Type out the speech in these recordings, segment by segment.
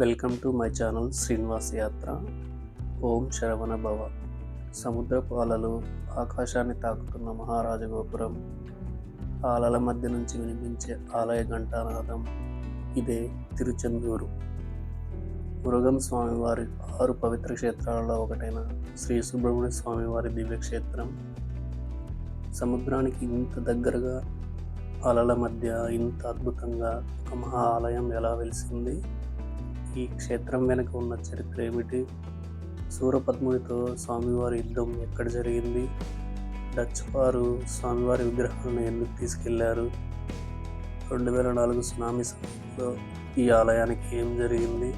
Welcome to my channel Srinivas యాత్ర. ఓం శరవణ భవ. సముద్రపు అలలు, ఆకాశాన్ని తాకుతున్న మహారాజగోపురం, ఆ అలల మధ్య నుంచి వినిపించే ఆలయ ఘంటానాదం, ఇదే తిరుచెందూరు. మురుగన్ స్వామివారి 6 పవిత్ర క్షేత్రాలలో ఒకటైన శ్రీ సుబ్రహ్మణ్య స్వామివారి దివ్యక్షేత్రం. సముద్రానికి ఇంత దగ్గరగా, అలల మధ్య ఇంత అద్భుతంగా ఒక మహా ఆలయం ఎలా వెలిసింది? ఈ క్షేత్రం వెనుక ఉన్న చరిత్ర ఏమిటి? సూరపద్మునితో స్వామివారి యుద్ధం ఎక్కడ జరిగింది? డచ్ వారు స్వామివారి విగ్రహాలను ఎందుకు తీసుకెళ్లారు? 2004 సునామీ సమయంలో ఈ ఆలయానికి ఏం జరిగింది?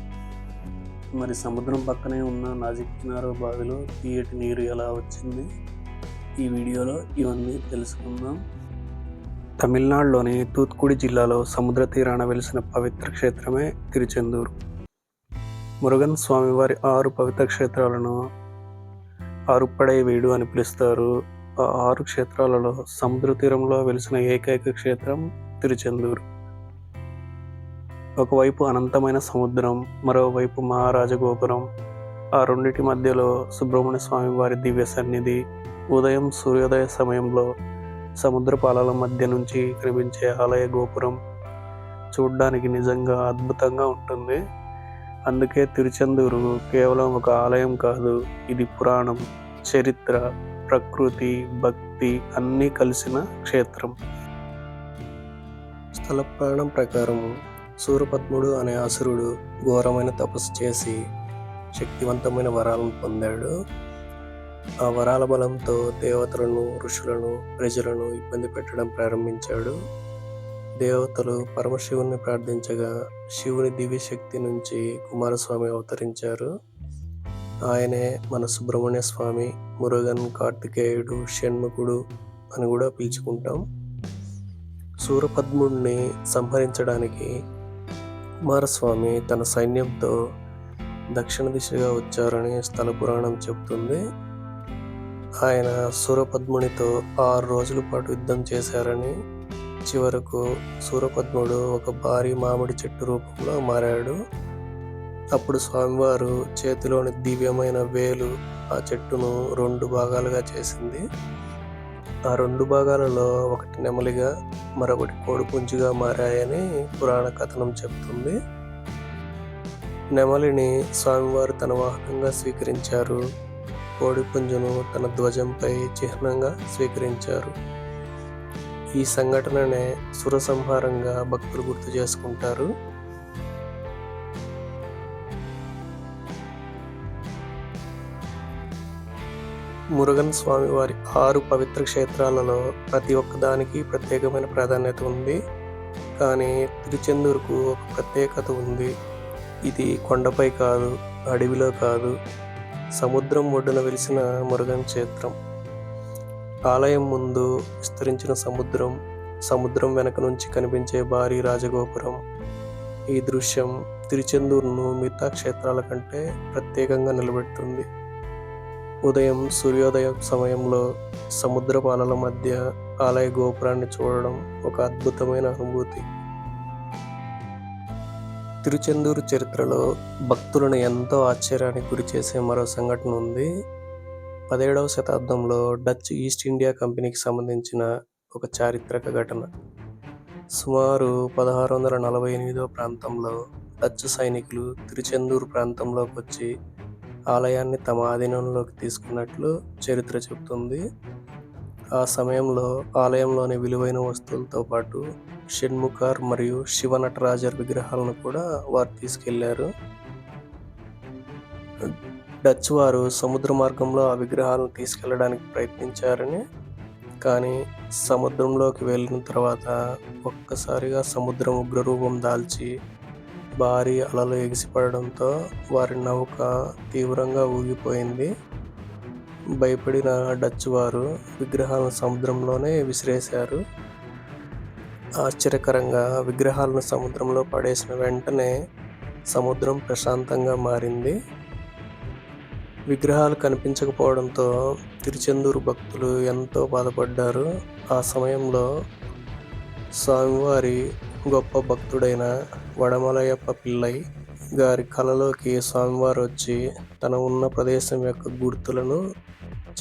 మరి సముద్రం పక్కనే ఉన్న నాజిక్ కినారో బావిలో తీయటి నీరు ఎలా వచ్చింది? ఈ వీడియోలో ఇవన్నీ తెలుసుకుందాం. తమిళనాడులోని తూత్కుడి జిల్లాలో సముద్ర తీరాన వెలిసిన పవిత్ర క్షేత్రమే తిరుచెందూరు. మురుగన్ స్వామివారి 6 పవిత్ర క్షేత్రాలను ఆరుప్పడై వీడు అని పిలుస్తారు. ఆ 6 క్షేత్రాలలో సముద్ర తీరంలో వెలిసిన ఏకైక క్షేత్రం తిరుచెందూరు. ఒకవైపు అనంతమైన సముద్రం, మరోవైపు మహారాజగోపురం. ఆ రెండిటి మధ్యలో సుబ్రహ్మణ్య స్వామివారి దివ్య సన్నిధి. ఉదయం సూర్యోదయ సమయంలో సముద్రపు అలల మధ్య నుంచి కనిపించే ఆలయ గోపురం చూడ్డానికి నిజంగా అద్భుతంగా ఉంటుంది. అందుకే తిరుచెందూరు కేవలం ఒక ఆలయం కాదు, ఇది పురాణం, చరిత్ర, ప్రకృతి, భక్తి అన్నీ కలిసిన క్షేత్రం. స్థల పురాణం ప్రకారం సూరపద్ముడు అనే అసురుడు ఘోరమైన తపస్సు చేసి శక్తివంతమైన వరాలను పొందాడు. ఆ వరాల బలంతో దేవతలను, ఋషులను, ప్రజలను ఇబ్బంది పెట్టడం ప్రారంభించాడు. దేవతలు పరమశివుని ప్రార్థించగా శివుని దివ్య శక్తి నుంచి కుమారస్వామి అవతరించారు. ఆయనే మన సుబ్రహ్మణ్య స్వామి, మురుగన్, కార్తికేయుడు, షణ్ముఖుడు అని కూడా పిలుచుకుంటాం. సూరపద్ముడిని సంహరించడానికి కుమారస్వామి తన సైన్యంతో దక్షిణ దిశగా వచ్చారని స్థల పురాణం చెబుతుంది. ఆయన సూరపద్మునితో 6 రోజుల పాటు యుద్ధం చేశారని, చివరకు సూరపద్ముడు ఒక భారీ మామిడి చెట్టు రూపంలో మారాడు. అప్పుడు స్వామివారు చేతిలోని దివ్యమైన వేలు ఆ చెట్టును 2 భాగాలుగా చేసింది. ఆ 2 భాగాలలో ఒకటి నెమలిగా, మరొకటి కోడిపుంజుగా మారాయని పురాణ కథనం చెబుతుంది. నెమలిని స్వామివారు తన వాహనంగా స్వీకరించారు. కోడిపుంజును తన ధ్వజంపై చిహ్నంగా స్వీకరించారు. ఈ సంఘటననే సుర సంహారంగా భక్తులు గుర్తు చేసుకుంటారు. మురుగన్ స్వామి వారి 6 పవిత్ర క్షేత్రాలలో ప్రతి ఒక్కదానికి ప్రత్యేకమైన ప్రాధాన్యత ఉంది. కానీ తిరుచెందూరుకు ఒక ప్రత్యేకత ఉంది. ఇది కొండపై కాదు, అడవిలో కాదు, సముద్రం ఒడ్డున వెలిసిన మురుగన్ క్షేత్రం. ఆలయం ముందు విస్తరించిన సముద్రం వెనక నుంచి కనిపించే భారీ రాజగోపురం. ఈ దృశ్యం తిరుచెందూరును మిగతా క్షేత్రాల కంటే ప్రత్యేకంగా నిలబెడుతుంది. ఉదయం సూర్యోదయ సమయంలో సముద్రపు అలల మధ్య ఆలయ గోపురాన్ని చూడడం ఒక అద్భుతమైన అనుభూతి. తిరుచెందూరు చరిత్రలో భక్తులను ఎంతో ఆశ్చర్యానికి గురి చేసే మరో సంఘటన ఉంది. 17వ శతాబ్దంలో డచ్ ఈస్ట్ ఇండియా కంపెనీకి సంబంధించిన ఒక చారిత్రక ఘటన. సుమారు 1648 ప్రాంతంలో డచ్ సైనికులు తిరుచెందూరు ప్రాంతంలోకి వచ్చి ఆలయాన్ని తమ ఆధీనంలోకి తీసుకున్నట్లు చరిత్ర చెబుతుంది. ఆ సమయంలో ఆలయంలోని విలువైన వస్తువులతో పాటు షణ్ముఖర్ మరియు శివ నటరాజర్ విగ్రహాలను కూడా వారు తీసుకెళ్లారు. డచ్ వారు సముద్ర మార్గంలో ఆ విగ్రహాలను తీసుకెళ్లడానికి ప్రయత్నించారని, కానీ సముద్రంలోకి వెళ్ళిన తర్వాత ఒక్కసారిగా సముద్రం ఉగ్రరూపం దాల్చి భారీ అలలు ఎగిసిపడడంతో వారి నౌక తీవ్రంగా ఊగిపోయింది. భయపడిన డచ్ వారు విగ్రహాలను సముద్రంలోనే విసిరేశారు. ఆశ్చర్యకరంగా విగ్రహాలను సముద్రంలో పడేసిన వెంటనే సముద్రం ప్రశాంతంగా మారింది. విగ్రహాలు కనిపించకపోవడంతో తిరుచెందూరు భక్తులు ఎంతో బాధపడ్డారు. ఆ సమయంలో స్వామివారి గొప్ప భక్తుడైన వడమలయప్ప పిల్లై గారి కలలోకి స్వామివారు వచ్చి తన ఉన్న ప్రదేశం యొక్క గుర్తులను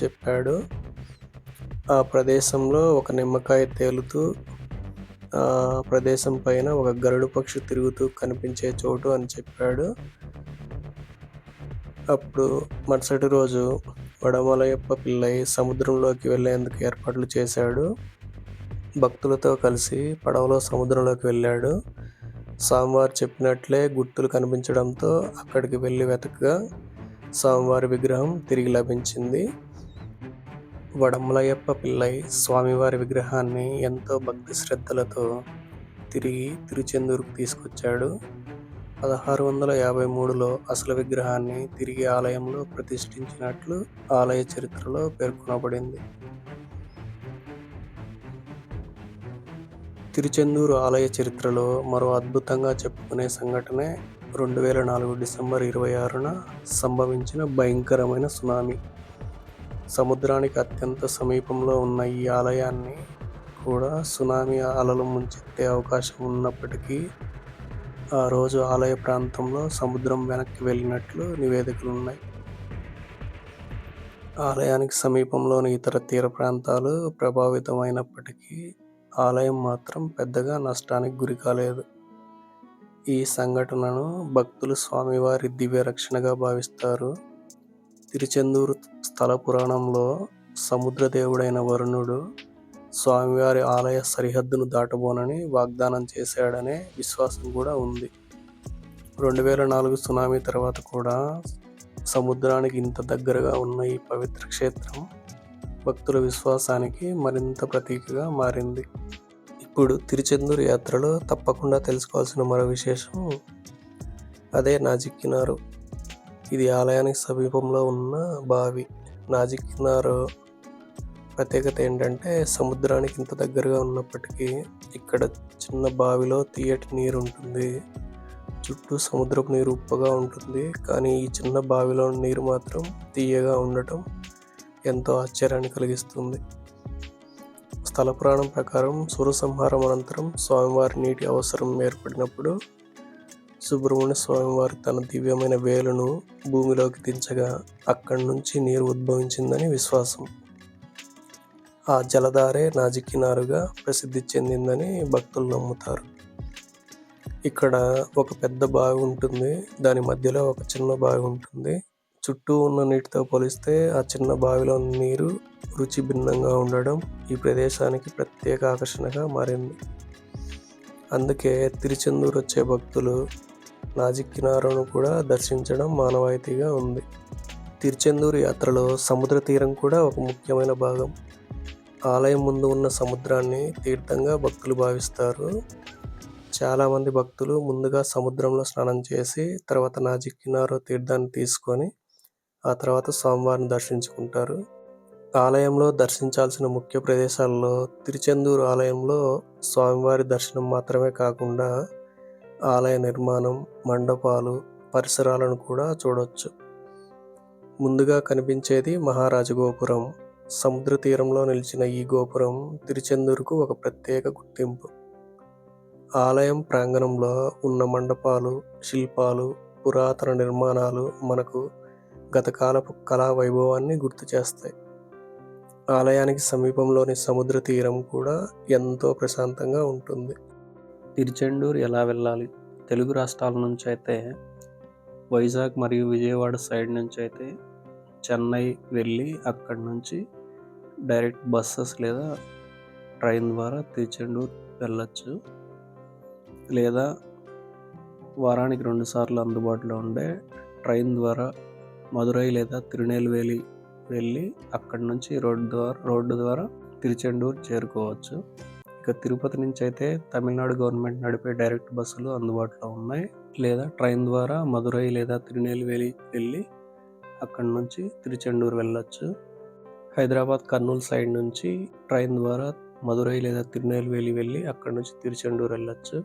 చెప్పాడు. ఆ ప్రదేశంలో ఒక నిమ్మకాయ తేలుతూ, ఆ ప్రదేశం పైన ఒక గరుడు పక్షి తిరుగుతూ కనిపించే చోటు అని చెప్పాడు. అప్పుడు మరుసటి రోజు వడమలయప్ప పిల్లై సముద్రంలోకి వెళ్లేందుకు ఏర్పాట్లు చేశాడు. భక్తులతో కలిసి పడవలో సముద్రంలోకి వెళ్ళాడు. స్వామివారు చెప్పినట్లే గుర్తులు కనిపించడంతో అక్కడికి వెళ్ళి వెతకగా స్వామివారి విగ్రహం తిరిగి లభించింది. వడమలయప్ప పిల్లై స్వామివారి విగ్రహాన్ని ఎంతో భక్తి శ్రద్ధలతో తిరిగి తిరుచెందూరుకు తీసుకొచ్చాడు. 1653లో అసలు విగ్రహాన్ని తిరిగి ఆలయంలో ప్రతిష్ఠించినట్లు ఆలయ చరిత్రలో పేర్కొనబడింది. తిరుచెందూరు ఆలయ చరిత్రలో మరో అద్భుతంగా చెప్పుకునే సంఘటనే 2004 డిసెంబర్ 26న సంభవించిన భయంకరమైన సునామీ. సముద్రానికి అత్యంత సమీపంలో ఉన్న ఈ ఆలయాన్ని కూడా సునామీ అలలు ముంచెత్తే అవకాశం ఉన్నప్పటికీ ఆ రోజు ఆలయ ప్రాంతంలో సముద్రం వెనక్కి వెళ్ళినట్లు నివేదికలున్నాయి. ఆలయానికి సమీపంలోని ఇతర తీర ప్రాంతాలు ప్రభావితమైనప్పటికీ ఆలయం మాత్రం పెద్దగా నష్టానికి గురి కాలేదు. ఈ సంఘటనను భక్తులు స్వామివారి దివ్య రక్షణగా భావిస్తారు. తిరుచెందూరు స్థల పురాణంలో సముద్రదేవుడైన వరుణుడు స్వామివారి ఆలయ సరిహద్దును దాటబోనని వాగ్దానం చేశాడనే విశ్వాసం కూడా ఉంది. 2004 సునామీ తర్వాత కూడా సముద్రానికి ఇంత దగ్గరగా ఉన్న ఈ పవిత్ర క్షేత్రం భక్తుల విశ్వాసానికి మరింత ప్రతీకగా మారింది. ఇప్పుడు తిరుచెందూరు యాత్రలో తప్పకుండా తెలుసుకోవాల్సిన మరో విశేషం అదే నాజిక్కినారు. ఇది ఆలయానికి సమీపంలో ఉన్న బావి. నాజిక్కినారు ప్రత్యేకత ఏంటంటే సముద్రానికి ఇంత దగ్గరగా ఉన్నప్పటికీ ఇక్కడ చిన్న బావిలో తీయటి నీరు ఉంటుంది. చుట్టూ సముద్రపు నీరు ఉప్పగా ఉంటుంది. కానీ ఈ చిన్న బావిలో నీరు మాత్రం తీయగా ఉండటం ఎంతో ఆశ్చర్యాన్ని కలిగిస్తుంది. స్థల పురాణం ప్రకారం సూరసంహారం అనంతరం స్వామివారి నీటి అవసరం ఏర్పడినప్పుడు సుబ్రహ్మణ్య స్వామివారు తన దివ్యమైన వేలును భూమిలోకి దించగా అక్కడి నుంచి నీరు ఉద్భవించిందని విశ్వాసం. ఆ జలధారే నాజిక్కినారుగా ప్రసిద్ధి చెందిందని భక్తులు నమ్ముతారు. ఇక్కడ ఒక పెద్ద బావి ఉంటుంది. దాని మధ్యలో ఒక చిన్న బావి ఉంటుంది. చుట్టూ ఉన్న నీటితో పోలిస్తే ఆ చిన్న బావిలో నీరు రుచి భిన్నంగా ఉండడం ఈ ప్రదేశానికి ప్రత్యేక ఆకర్షణగా మారింది. అందుకే తిరుచెందూరు వచ్చే భక్తులు నాజిక్కినారును కూడా దర్శించడం మానవాయితీగా ఉంది. తిరుచెందూరు యాత్రలో సముద్ర తీరం కూడా ఒక ముఖ్యమైన భాగం. ఆలయం ముందు ఉన్న సముద్రాన్ని తీర్థంగా భక్తులు భావిస్తారు. చాలామంది భక్తులు ముందుగా సముద్రంలో స్నానం చేసి తర్వాత నాజిక్కినారు తీర్థాన్ని తీసుకొని ఆ తర్వాత స్వామివారిని దర్శించుకుంటారు. ఆలయంలో దర్శించాల్సిన ముఖ్య ప్రదేశాల్లో తిరుచెందూరు ఆలయంలో స్వామివారి దర్శనం మాత్రమే కాకుండా ఆలయ నిర్మాణం, మండపాలు, పరిసరాలను కూడా చూడొచ్చు. ముందుగా కనిపించేది మహారాజు గోపురం. సముద్ర తీరంలో నిలిచిన ఈ గోపురం తిరుచెందూరుకు ఒక ప్రత్యేక గుర్తింపు. ఆలయం ప్రాంగణంలో ఉన్న మండపాలు, శిల్పాలు, పురాతన నిర్మాణాలు మనకు గతకాలపు కళా వైభవాన్ని గుర్తు చేస్తాయి. ఆలయానికి సమీపంలోని సముద్ర తీరం కూడా ఎంతో ప్రశాంతంగా ఉంటుంది. తిరుచెందూరు ఎలా వెళ్ళాలి? తెలుగు రాష్ట్రాల నుంచి అయితే వైజాగ్ మరియు విజయవాడ సైడ్ నుంచి అయితే చెన్నై వెళ్ళి అక్కడి నుంచి డైరెక్ట్ బస్సెస్ లేదా ట్రైన్ ద్వారా తిరుచెందూరు వెళ్ళచ్చు. లేదా వారానికి 2 సార్లు అందుబాటులో ఉండే ట్రైన్ ద్వారా మదురై లేదా తిరునెల్వేలి వెళ్ళి అక్కడి నుంచి రోడ్డు ద్వారా తిరుచెందూరు చేరుకోవచ్చు. ఇక తిరుపతి నుంచి అయితే తమిళనాడు గవర్నమెంట్ నడిపే డైరెక్ట్ బస్సులు అందుబాటులో ఉన్నాయి. లేదా ట్రైన్ ద్వారా మదురై లేదా తిరునెల్వేలి వెళ్ళి అక్కడి నుంచి తిరుచెందూరు వెళ్ళొచ్చు. హైదరాబాద్ కర్నూలు సైడ్ నుంచి ట్రైన్ ద్వారా మదురై లేదా తిరునెల్వేలి వెళ్ళి అక్కడి నుంచి తిరుచెందూరు వెళ్ళొచ్చు.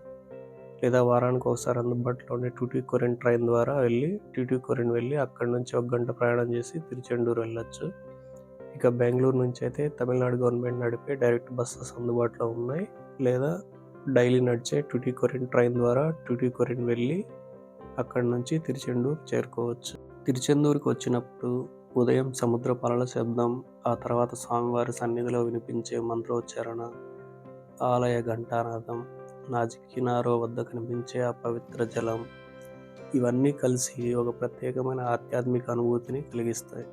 లేదా వారానికి ఒకసారి అందుబాటులో ఉండే ట్యూటికోరిన్ ట్రైన్ ద్వారా వెళ్ళి ట్యూటికోరిన్ వెళ్ళి అక్కడి నుంచి 1 గంట ప్రయాణం చేసి తిరుచెందూరు వెళ్ళొచ్చు. ఇక బెంగళూరు నుంచి అయితే తమిళనాడు గవర్నమెంట్ నడిపే డైరెక్ట్ బస్సెస్ అందుబాటులో ఉన్నాయి. లేదా డైలీ నడిచే ట్యూటికోరిన్ ట్రైన్ ద్వారా ట్యూటికోరిన్ వెళ్ళి అక్కడి నుంచి తిరుచెందూరు చేరుకోవచ్చు. తిరుచెందూరుకి వచ్చినప్పుడు ఉదయం సముద్రపు అలల శబ్దం, ఆ తర్వాత స్వామివారి సన్నిధిలో వినిపించే మంత్రోచ్చారణ, ఆలయ ఘంటానాదం, నాజికినారో వద్ద కనిపించే ఆ పవిత్ర జలం, ఇవన్నీ కలిసి ఒక ప్రత్యేకమైన ఆధ్యాత్మిక అనుభూతిని కలిగిస్తాయి.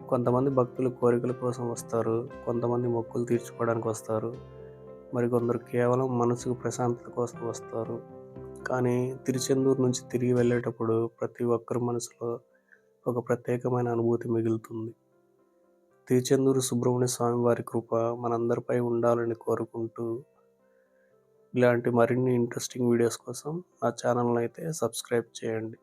కొంతమంది భక్తులు కోరికల కోసం వస్తారు, కొంతమంది మొక్కులు తీర్చుకోవడానికి వస్తారు, మరికొందరు కేవలం మనసుకు ప్రశాంతత కోసం వస్తారు. కానీ తిరుచెందూరు నుంచి తిరిగి వెళ్ళేటప్పుడు ప్రతి ఒక్కరి మనసులో ఒక ప్రత్యేకమైన అనుభూతి మిగులుతుంది. తిరుచెందూరు సుబ్రహ్మణ్య స్వామి వారి కృప మనందరిపై ఉండాలని కోరుకుంటూ, ఇలాంటి మరిన్ని ఇంట్రెస్టింగ్ వీడియోస్ కోసం నా ఛానల్ని అయితే సబ్స్క్రైబ్ చేయండి.